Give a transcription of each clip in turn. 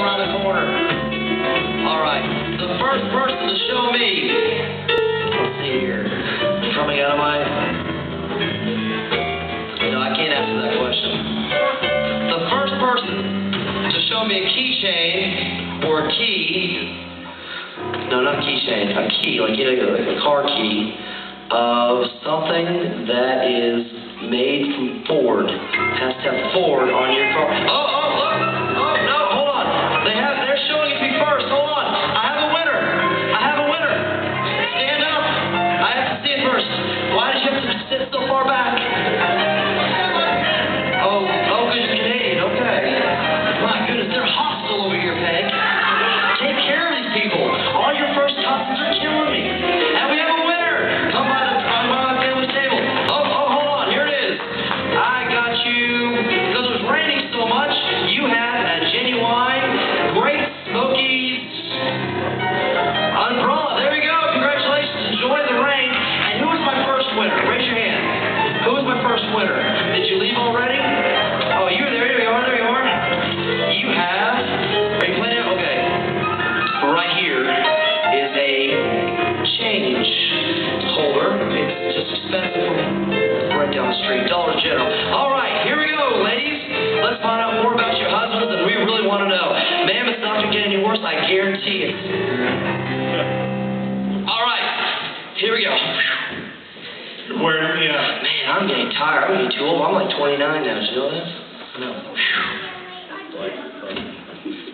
around the corner. All right. The first person to show me. Let's see here. Coming out of my. No, I can't answer that question. The first person to show me a keychain or a key. No, not keychain. A key, like a car key of something that is made from Ford. Has to have Ford on your car. Oh, no, hold on. They're showing it to me first. Hold on. I have a winner. Stand up. I have to see it first. Why did you have to sit so far back? Oh, because you're Canadian. Okay. My goodness, they're hostile over here, Peg. Take care of these people. All your first cousins are killing me. And we have a winner. Come by my family's table. Oh, hold on. Here it is. I got you. Because it was raining so much, you have a genuine Great Smokies umbrella. There we go. Congratulations. Enjoy the rain. And who was my first winner? Raise your hand. Who was my first winner? Did you leave already? Oh, you were there. There you are. You have. Are you playing it? Okay. Right here is a change holder. It's just expensive from right down the street. Dollar General. All right, here we go, ladies. Let's find out more about your husbands, and we really want to know. Ma'am, it's not going to get any worse, I guarantee it. All right, here we go. Man, I'm getting tired. I'm getting too old. I'm like 29 now. Did you know that? No.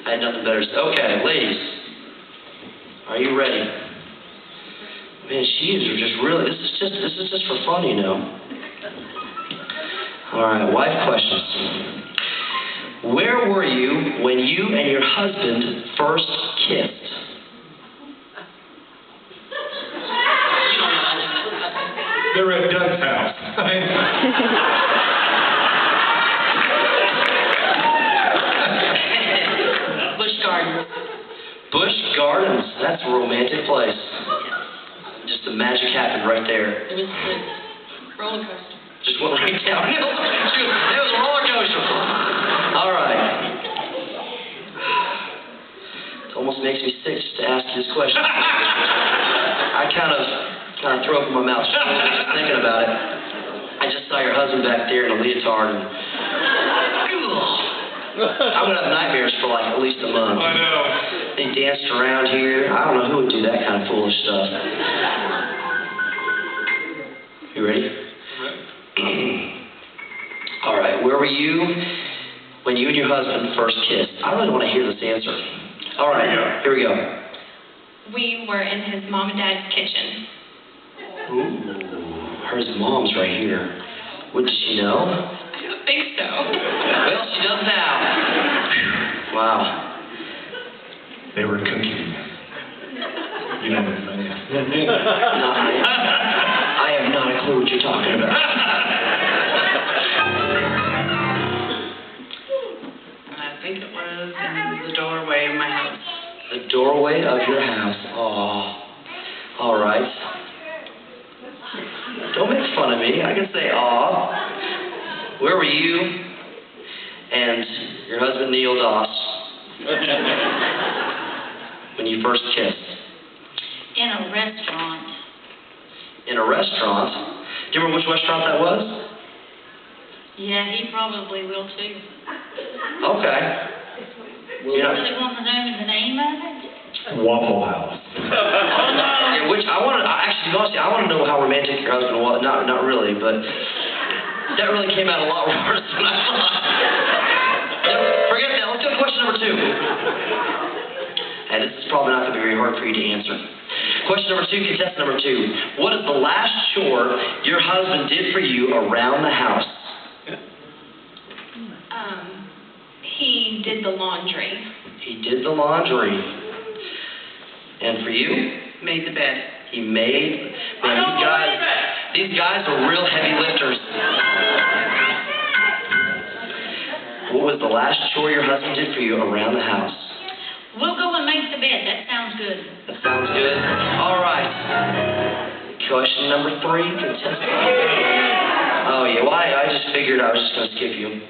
I had nothing better to say. Okay, ladies. Are you ready? Man, she's just really, this is just for fun, you know. All right, wife questions. Where were you when you and your husband first kissed? They were at Doug's house. Busch Gardens. Busch Gardens, that's a romantic place. Just the magic happened right there. It was the roller coaster. Just went right down. It was a roller coaster. All right. It almost makes me sick just to ask you this question. I kind of threw up in my mouth just thinking about it. I just saw your husband back there in a leotard and I'm going to have nightmares for like at least a month. I know. They danced around here. I don't know who would do that kind of foolish stuff. You ready? All right. Where were you when you and your husband first kissed? I really want to hear this answer. All right. Here we go. We were in his mom and dad's kitchen. Ooh. Her mom's right here. What, did she know? I don't think so. Well, she does now. Wow. They were cooking. You know what I'm saying? I have not a clue what you're talking about. I think it was in the doorway of my house. The doorway of your house. Oh. All right. Don't make fun of me. I can say aw. Where were you and your husband Neil Doss when you first kissed? In a restaurant. In a restaurant? Do you remember which restaurant that was? Yeah, he probably will too. Okay. You really want to know the name of it? Waffle House. Yeah, which I want to actually, honestly, I want to know how romantic your husband was. Not really, but that really came out a lot worse than I thought. No, forget that. Let's go to question number 2. And this is probably not going to be very hard for you to answer. Question number 2, contestant number 2. What is the last chore your husband did for you around the house? He did the laundry. He did the laundry. And for you? Made the bed. He made. Man, these guys are real heavy lifters. What was the last chore your husband did for you around the house? We'll go and make the bed. That sounds good. That sounds good. All right. Question number 3, contestant. Oh yeah. Well, I just figured I was just gonna skip you.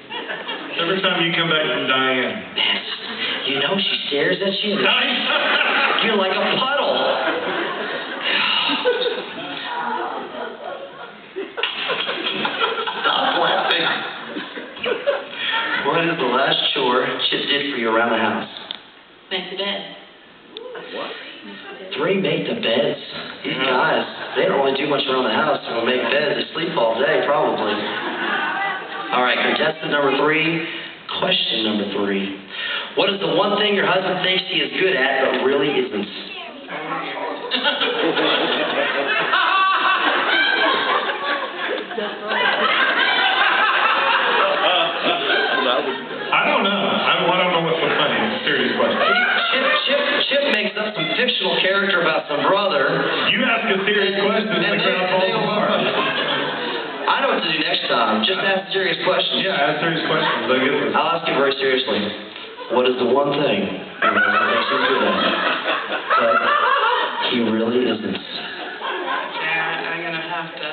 Every time you come back from Diane. Man, you You know she stares at you. You're like a puddle. Stop laughing. What is the last chore Chip did for you around the house? Make the bed. What? 3 make the beds. These guys, they don't really do much around the house. They don't make beds. They sleep all day, probably. All right, contestant number 3. Question number 3. What is the one thing your husband thinks he is good at but really isn't? I don't know. I don't know what's so funny. It's a serious question. Chip makes up some fictional character about some brother. You ask a serious question and the crowd falls apart. I know what to do next time. Just ask serious questions. Yeah, ask serious questions. I get this. I'll ask you very seriously. What is the one thing your husband thinks he's good at, but he really isn't? Yeah, I'm gonna have to.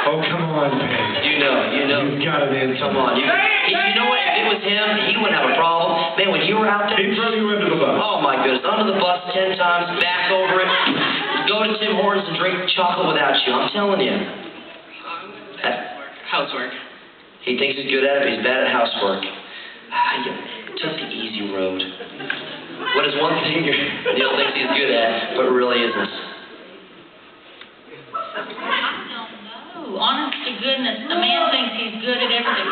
Oh, come on, Peg. You know. You've got an answer. Come on. You know what? If it was him, he wouldn't have a problem. Man, when you were out there. He'd throw you under the bus. Oh, my goodness. Under the bus 10 times, back over it. Go to Tim Hortons and drink chocolate without you. I'm telling you. Housework. He thinks he's good at it, but he's bad at housework. You took the easy road. What is one thing Neil thinks he's good at, but really isn't? Oh, honest to goodness, the man thinks he's good at everything.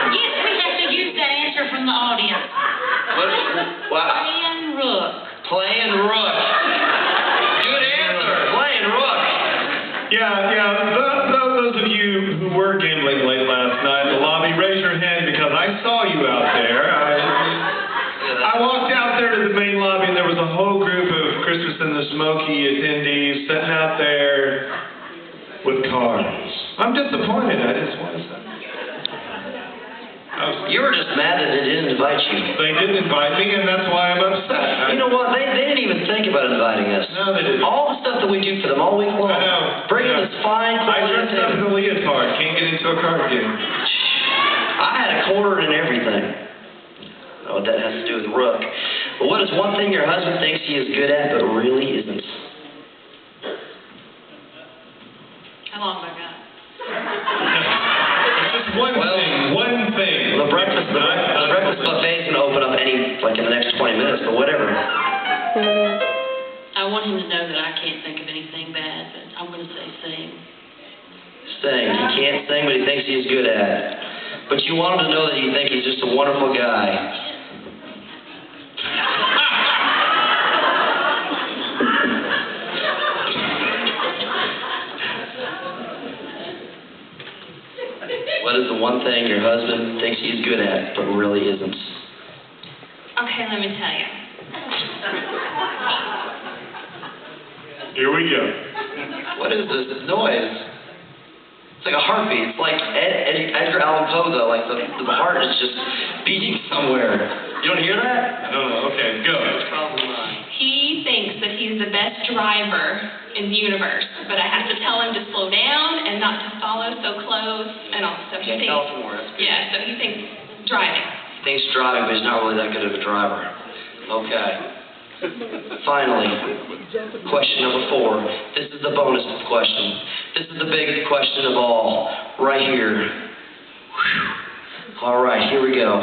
Yes, we have to use that answer from the audience. What? Playing rook. Playing rook. Good answer. Playing rook. Yeah. Those of you who were gambling late last night in the lobby, raise your hand because I saw you out there. I walked out there to the main lobby and there was a whole group of Christmas in the Smokies attendees sitting out there with cars. I'm disappointed. I just want to say. You were just mad that they didn't invite you. They didn't invite me, and that's why I'm upset. You know what? They didn't even think about inviting us. No, they didn't. All the stuff that we do for them all week long. I know. Bringing Yeah. this fine I quality dressed up in a leotard. Can't get into a card game. I had a quarter and everything. I don't know what that has to do with Rook. But what is one thing your husband thinks he is good at but really isn't? How long have I got? It's just one thing. The breakfast buffet is going to open up in the next 20 minutes, but whatever. I want him to know that I can't think of anything bad, but I'm going to say sing. Sing. He can't sing, but he thinks he's good at it. But you want him to know that you think he's just a wonderful guy. What is the one thing your husband thinks he's good at, but really isn't? Okay, let me tell you. Here we go. What is this noise? It's like a heartbeat. It's like Edgar Allan Poe, though. Like the heart is just beating somewhere. You don't hear that? No. Okay, go. Probably not. He thinks that he's the best driver in the universe, but I have to tell him to slow down and not to follow so close and all stuff. Can't tell us more. That's good. Yeah, so he thinks driving. He thinks driving, but he's not really that good of a driver. Okay. Finally, question number 4. This is the bonus question. This is the biggest question of all, right here. Whew. All right, here we go.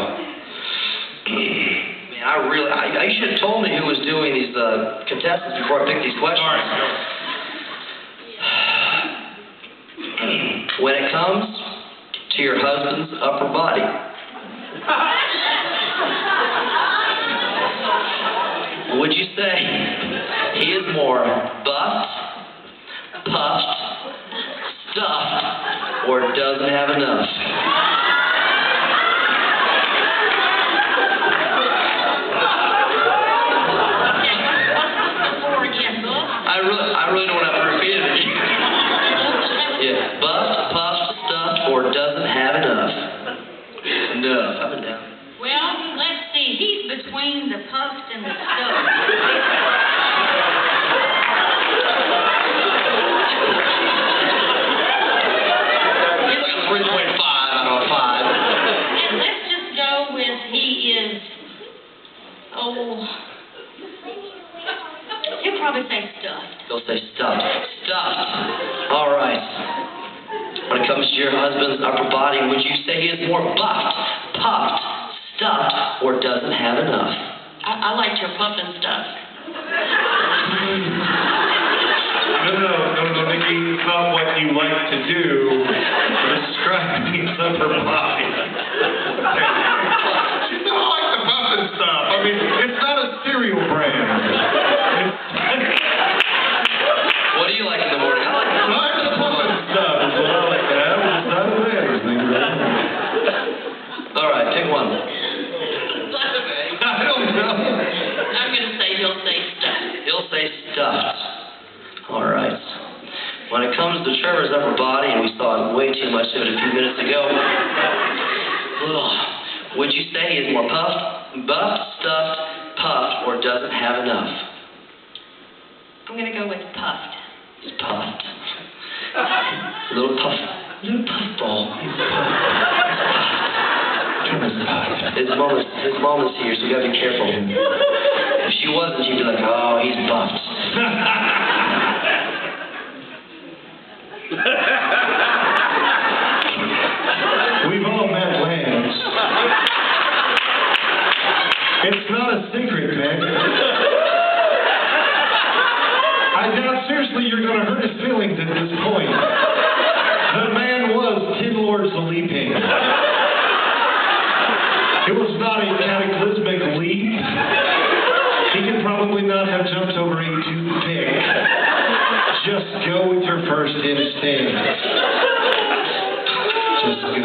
Man, you should have told me who was doing these contestants before I picked these questions. All right, go. When it comes to your husband's upper body, would you say he is more buffed, puffed, stuffed, or doesn't have enough? I really don't have to repeat it again. Yeah, buffed, puffed, stuffed, or doesn't have enough. Enough. Up and down. Well, let's see. He's between the puffed and the stuffed. He's like a 3.5 out of a 5. husband's upper body, would you say he is more buffed, puffed, stuffed, or doesn't have enough? I liked your puff and stuff. No, Nikki, it's not what you like to do. Describe his upper body. She said, I like the puff and stuff. I mean, it's not a cereal brand. What do you like in the morning? I like the puff and stuff is what I like to have. It's not a thing. All right, pick one. I don't know. I'm going to say he'll say stuff. He'll say stuffed. All right. When it comes to Trevor's upper body, and we saw way too much of it a few minutes ago, would you say he is more puffed, buffed, stuffed, puffed, or doesn't have enough? I'm going to go with puffed. He's puffed. Little puff ball. He's puffed. Trevor's puffed. His mom is here, so you gotta be careful. If she wasn't, she'd be like, oh, he's buffed. We've all met Lance. It's not a secret, man. I doubt seriously you're going to hurt his feelings at this point. The man was 10 lords a leaping. It was not a cataclysmic leap. He could probably not have jumped over a toothpick. Just go with your first instinct. Just go